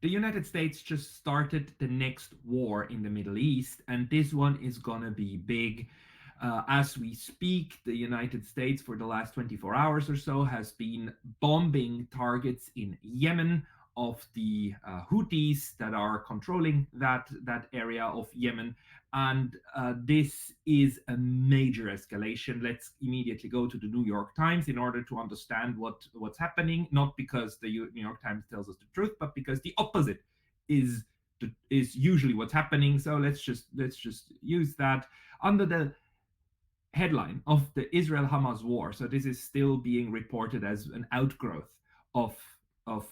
The United States just started the next war in the Middle East, and this one is gonna be big. As we speak, the United States, for the last 24 hours or so, has been bombing targets in Yemen of the Houthis that are controlling that area of Yemen, and this is a major escalation. Let's immediately go to the New York Times in order to understand what's happening. Not because the New York Times tells us the truth, but because the opposite is is usually what's happening. So let's just use that under the headline of the Israel-Hamas war. So this is still being reported as an outgrowth of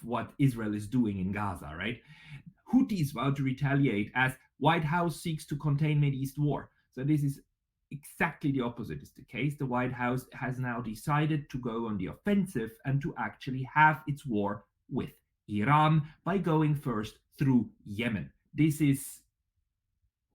what Israel is doing in Gaza, right? Houthis vow to retaliate as White House seeks to contain Mideast war. So this is exactly the opposite is the case. The White House has now decided to go on the offensive and to actually have its war with Iran by going first through Yemen. This is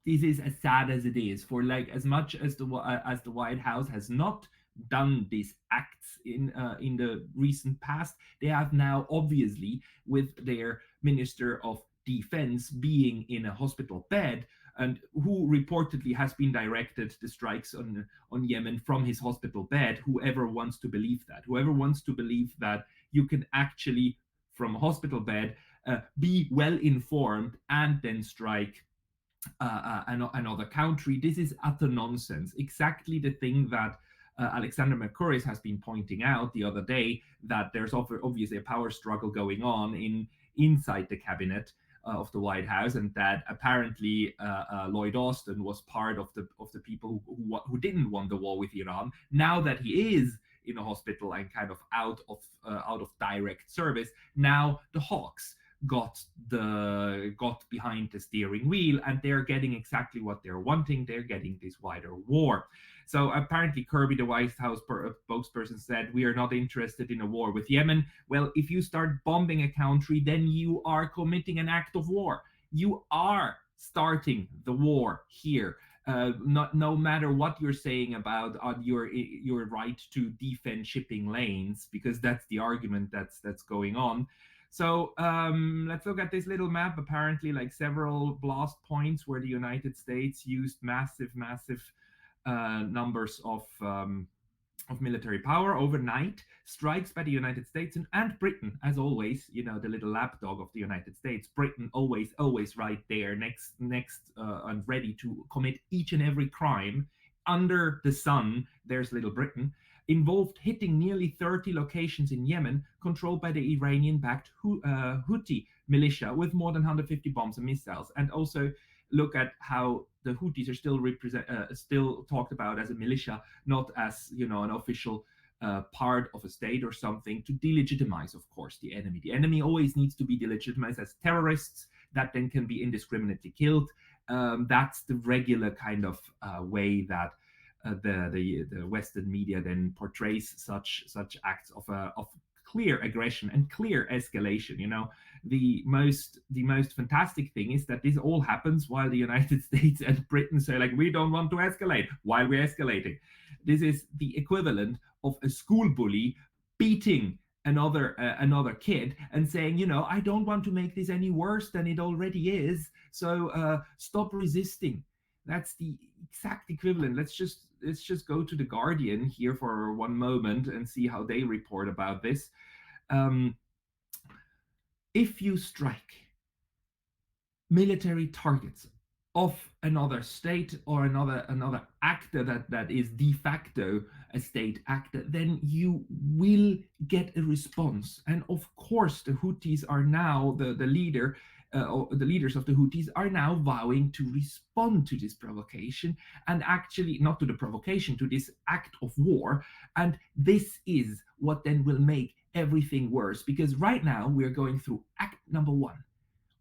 as sad as it is. For like as much as the White House has not done these acts in the recent past, they have now obviously, with their Minister of Defense being in a hospital bed, and who reportedly has been directed the strikes on Yemen from his hospital bed. Whoever wants to believe that, whoever wants to believe that you can actually from a hospital bed be well informed and then strike another country. This is utter nonsense. Exactly the thing that Alexander Mercouris has been pointing out the other day, that there's obviously a power struggle going on inside the cabinet of the White House, and that apparently Lloyd Austin was part of the people who didn't want the war with Iran. Now that he is in a hospital and kind of out of direct service, now the Hawks got behind the steering wheel, and they're getting exactly what they're wanting. They're getting this wider war. So apparently Kirby, the White House spokesperson, said, we are not interested in a war with Yemen. Well, if you start bombing a country, then you are committing an act of war. You are starting the war here. Not no matter what you're saying about your right to defend shipping lanes, because that's the argument that's going on. So let's look at this little map. Apparently, like several blast points where the United States used massive numbers of military power overnight. Strikes by the United States and Britain, as always. You know, the little lapdog of the United States. Britain always right there, next and ready to commit each and every crime under the sun. There's little Britain involved hitting nearly 30 locations in Yemen, controlled by the Iranian-backed Houthi militia, with more than 150 bombs and missiles. And also look at how the Houthis are still talked about as a militia, not as an official part of a state or something, to delegitimize, of course, the enemy. The enemy always needs to be delegitimized as terrorists that then can be indiscriminately killed. That's the regular kind of way that the Western media then portrays such acts of clear aggression and clear escalation. The most fantastic thing is that this all happens while the United States and Britain say, like, we don't want to escalate while we're escalating. This is the equivalent of a school bully beating another kid and saying, I don't want to make this any worse than it already is, so stop resisting. That's the exact equivalent. Let's just go to the Guardian here for one moment and see how they report about this. um, if you strike military targets of another state or another actor that is de facto a state actor, then you will get a response. And of course, the Houthis are now the leaders of the Houthis are now vowing to respond to this provocation, and actually not to the provocation, to this act of war. And this is what then will make everything worse, because right now we're going through act number one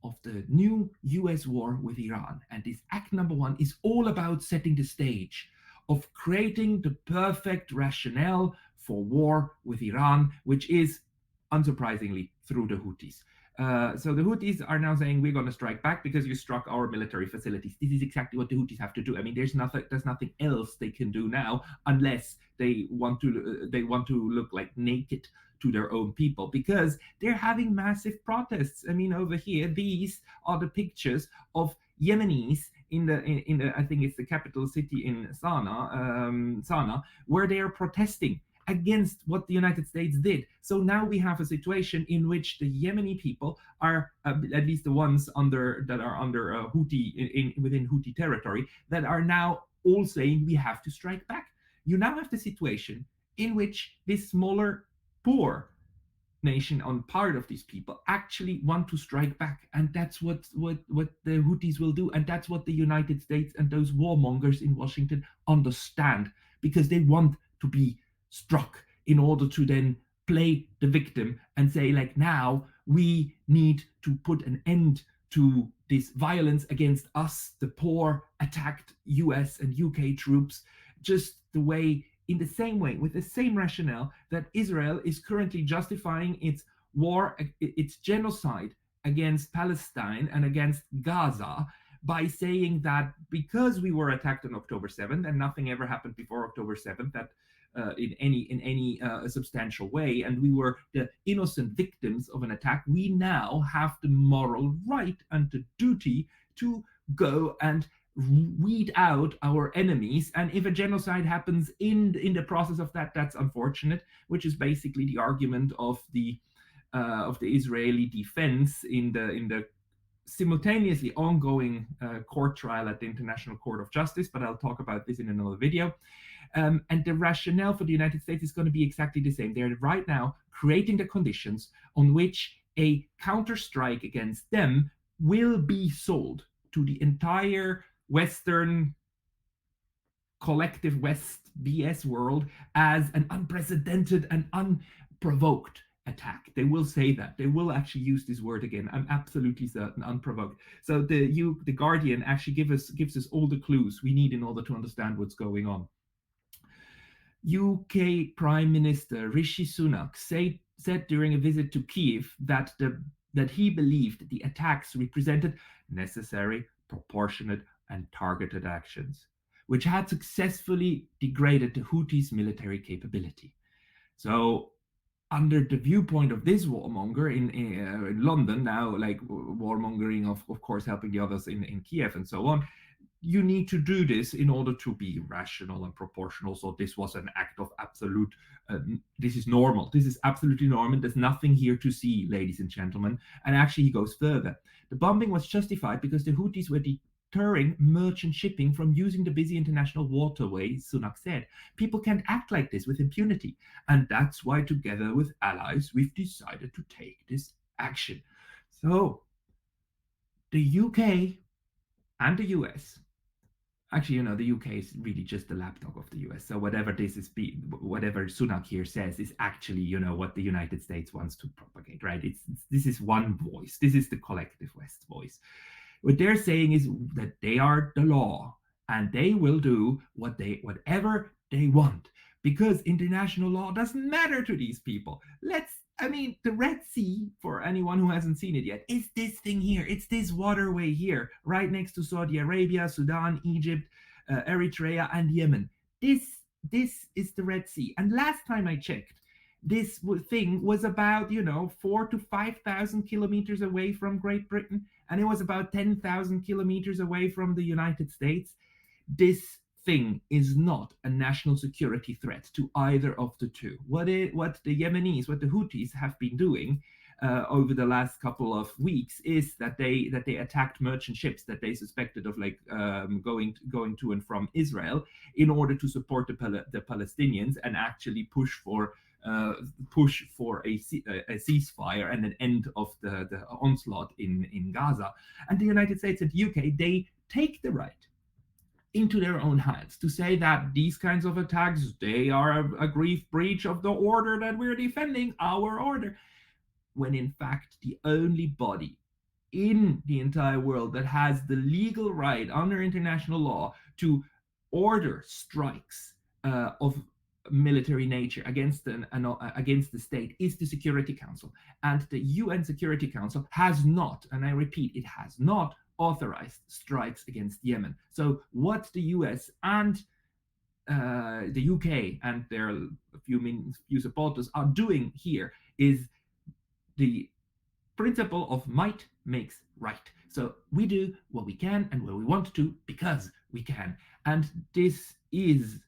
of the new US war with Iran. And this act number one is all about setting the stage of creating the perfect rationale for war with Iran, which is, unsurprisingly, through the Houthis. So the Houthis are now saying we're going to strike back because you struck our military facilities. This is exactly what the Houthis have to do. I mean, there's nothing else they can do now unless they want to look like naked to their own people because they're having massive protests. I mean, over here, these are the pictures of Yemenis in the I think it's the capital city in Sana'a, where they are protesting against what the United States did. So now we have a situation in which the Yemeni people are, at least the ones that are under Houthi within Houthi territory, that are now all saying we have to strike back. You now have the situation in which this smaller, poor nation on part of these people actually want to strike back, and that's what the Houthis will do, and that's what the United States and those warmongers in Washington understand, because they want to be struck in order to then play the victim and say, like, now we need to put an end to this violence against us, the poor attacked US and UK troops, just the way, in the same way, with the same rationale that Israel is currently justifying its war, its genocide against Palestine and against Gaza by saying that because we were attacked on October 7th and nothing ever happened before October 7th, that in any substantial way, and we were the innocent victims of an attack, we now have the moral right and the duty to go and weed out our enemies. And if a genocide happens in the process of that, that's unfortunate, which is basically the argument of the Israeli defense in the simultaneously ongoing court trial at the International Court of Justice, but I'll talk about this in another video. And the rationale for the United States is going to be exactly the same. They're right now creating the conditions on which a counterstrike against them will be sold to the entire Western collective West BS world as an unprecedented and unprovoked attack. They will say that. They will actually use this word again. I'm absolutely certain, unprovoked. So the Guardian actually gives us all the clues we need in order to understand what's going on. UK Prime Minister Rishi Sunak said during a visit to Kiev that he believed the attacks represented necessary, proportionate, and targeted actions, which had successfully degraded the Houthis' military capability. So, under the viewpoint of this warmonger in London, now, like warmongering of course helping the others in Kiev and so on, you need to do this in order to be rational and proportional. So this was an act of absolute, this is normal. This is absolutely normal. There's nothing here to see, ladies and gentlemen. And actually he goes further. The bombing was justified because the Houthis were deterring merchant shipping from using the busy international waterways, Sunak said. People can't act like this with impunity. And that's why, together with allies, we've decided to take this action. So the UK and the US, actually, the UK is really just the lapdog of the US. So whatever whatever Sunak here says is actually, what the United States wants to propagate, right? This is one voice. This is the collective West voice. What they're saying is that they are the law and they will do whatever they want, because international law doesn't matter to these people. The Red Sea, for anyone who hasn't seen it yet, is this thing here. It's this waterway here, right next to Saudi Arabia, Sudan, Egypt, Eritrea, and Yemen. This is the Red Sea. And last time I checked, this thing was about 4,000 to 5,000 kilometers away from Great Britain, and it was about 10,000 kilometers away from the United States. This thing is not a national security threat to either of the two. What the Yemenis, what the Houthis have been doing over the last couple of weeks is that they attacked merchant ships that they suspected of going to and from Israel in order to support the Palestinians and actually push for a ceasefire and an end of the onslaught in Gaza. And the United States and the UK, they take the right into their own hands to say that these kinds of attacks, they are a grief breach of the order that we're defending, our order, when in fact the only body in the entire world that has the legal right under international law to order strikes of military nature against the state is the Security Council, and the UN Security Council has not, and I repeat, it has not authorized strikes against Yemen. So what the US and the UK and their few supporters are doing here is the principle of might makes right. So we do what we can and what we want to because we can. And this is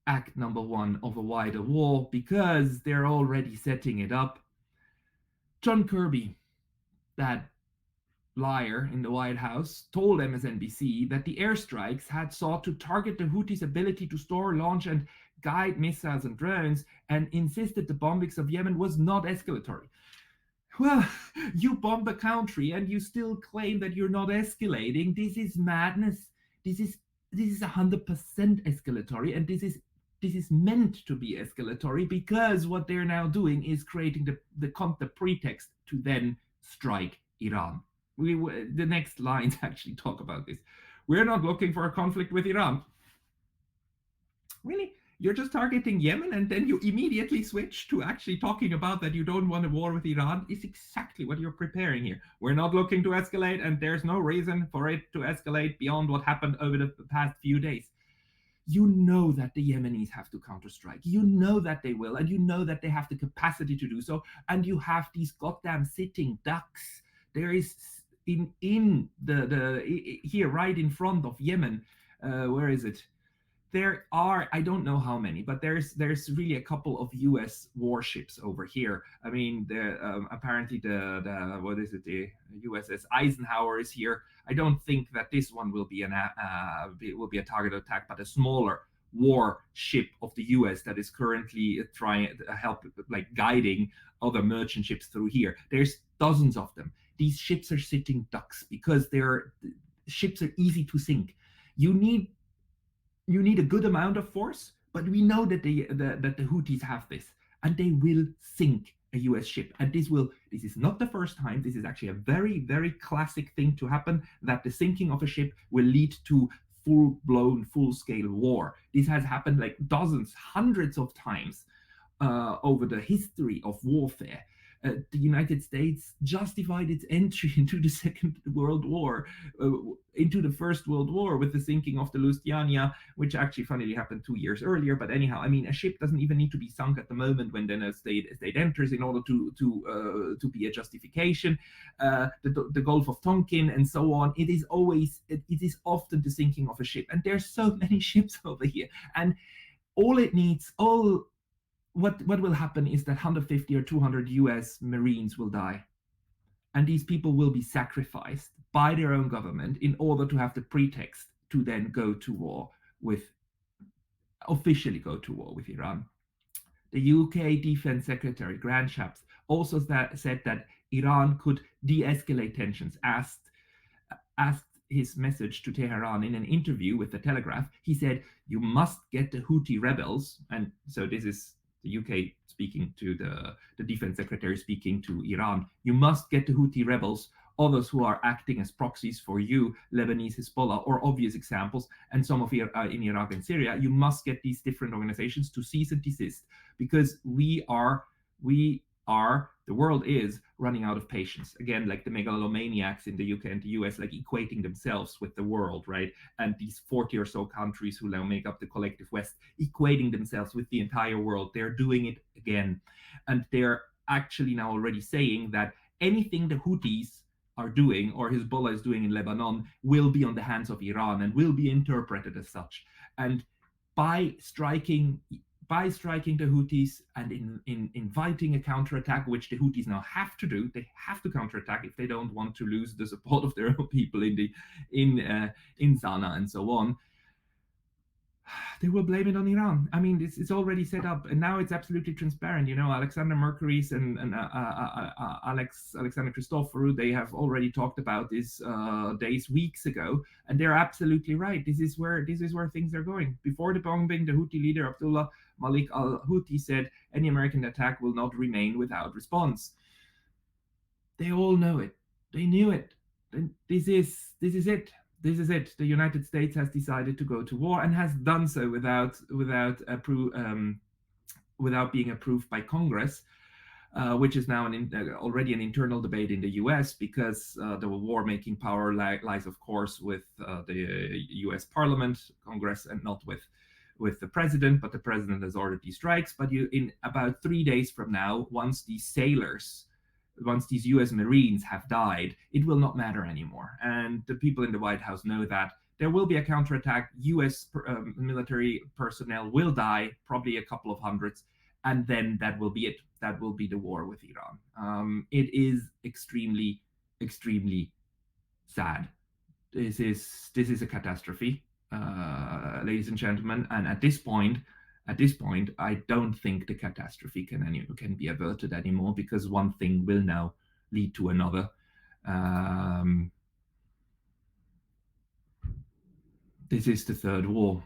act number one of a wider war because they're already setting it up. John Kirby, that liar in the White House, told MSNBC that the airstrikes had sought to target the Houthis' ability to store, launch, and guide missiles and drones, and insisted the bombings of Yemen was not escalatory. Well, you bomb a country and you still claim that you're not escalating. This is madness. This is 100% escalatory, and this is meant to be escalatory because what they're now doing is creating the pretext to then strike Iran. The next lines actually talk about this. We're not looking for a conflict with Iran. Really? You're just targeting Yemen and then you immediately switch to actually talking about that you don't want a war with Iran is exactly what you're preparing here. We're not looking to escalate, and there's no reason for it to escalate beyond what happened over the past few days. You know that the Yemenis have to counterstrike. You know that they will, and you know that they have the capacity to do so. And you have these goddamn sitting ducks. There is in the here right in front of Yemen. Where is it? There are, I don't know how many, but there's really a couple of U.S. warships over here. I mean, apparently the what is it, the USS Eisenhower is here. I don't think that this one will be will be a target attack, but a smaller warship of the U.S. that is currently trying to help, like guiding other merchant ships through here. There's dozens of them. These ships are sitting ducks because ships are easy to sink. You need a good amount of force, but we know that the Houthis have this, and they will sink a U.S. ship. And this is not the first time. This is actually a very, very classic thing to happen, that the sinking of a ship will lead to full-blown, full-scale war. This has happened like dozens, hundreds of times over the history of warfare. The United States justified its entry into the Second World War, into the First World War with the sinking of the Lusitania, which actually funnily happened 2 years earlier. But anyhow, I mean, a ship doesn't even need to be sunk at the moment when then a state enters in order to be a justification. The Gulf of Tonkin and so on. It is often the sinking of a ship, and there's so many ships over here, and what will happen is that 150 or 200 US Marines will die. And these people will be sacrificed by their own government in order to have the pretext to then officially go to war with Iran. The UK Defense Secretary, Grant Shapps, also said that Iran could de-escalate tensions, asked his message to Tehran in an interview with the Telegraph. He said, you must get the Houthi rebels, and so this is the UK speaking to the defense secretary speaking to Iran. You must get the Houthi rebels, others who are acting as proxies for you, Lebanese Hezbollah, or obvious examples, and some of in Iraq and Syria. You must get these different organizations to cease and desist, because the world is running out of patience. Again, like the megalomaniacs in the UK and the US, like equating themselves with the world, right? And these 40 or so countries who now make up the collective West, equating themselves with the entire world. They're doing it again. And they're actually now already saying that anything the Houthis are doing or Hezbollah is doing in Lebanon will be on the hands of Iran and will be interpreted as such. And by striking the Houthis and in inviting a counterattack, which the Houthis now have to do, they have to counterattack if they don't want to lose the support of their own people in Sana'a and so on. They will blame it on Iran. I mean, it's already set up, and now it's absolutely transparent. You know, Alexander Mercury's and Alexander Christoforou, they have already talked about this weeks ago, and they're absolutely right. This is where things are going. Before the bombing, the Houthi leader Abdullah Malik al-Houthi said any American attack will not remain without response. They all know it. They knew it. This is it. this is it. The United States has decided to go to war and has done so without being approved by Congress, which is now already an internal debate in the US, because the war making power lies, of course, with the US Parliament, Congress, and not with the president. But the president has ordered these strikes. But in about 3 days from now, once these US Marines have died, it will not matter anymore. And the people in the White House know that. There will be a counterattack. US military personnel will die, probably a couple of hundreds, and then that will be it. That will be the war with Iran. It is extremely, extremely sad. This is a catastrophe, ladies and gentlemen. And at this point, I don't think the catastrophe can be averted anymore, because one thing will now lead to another. This is the third war.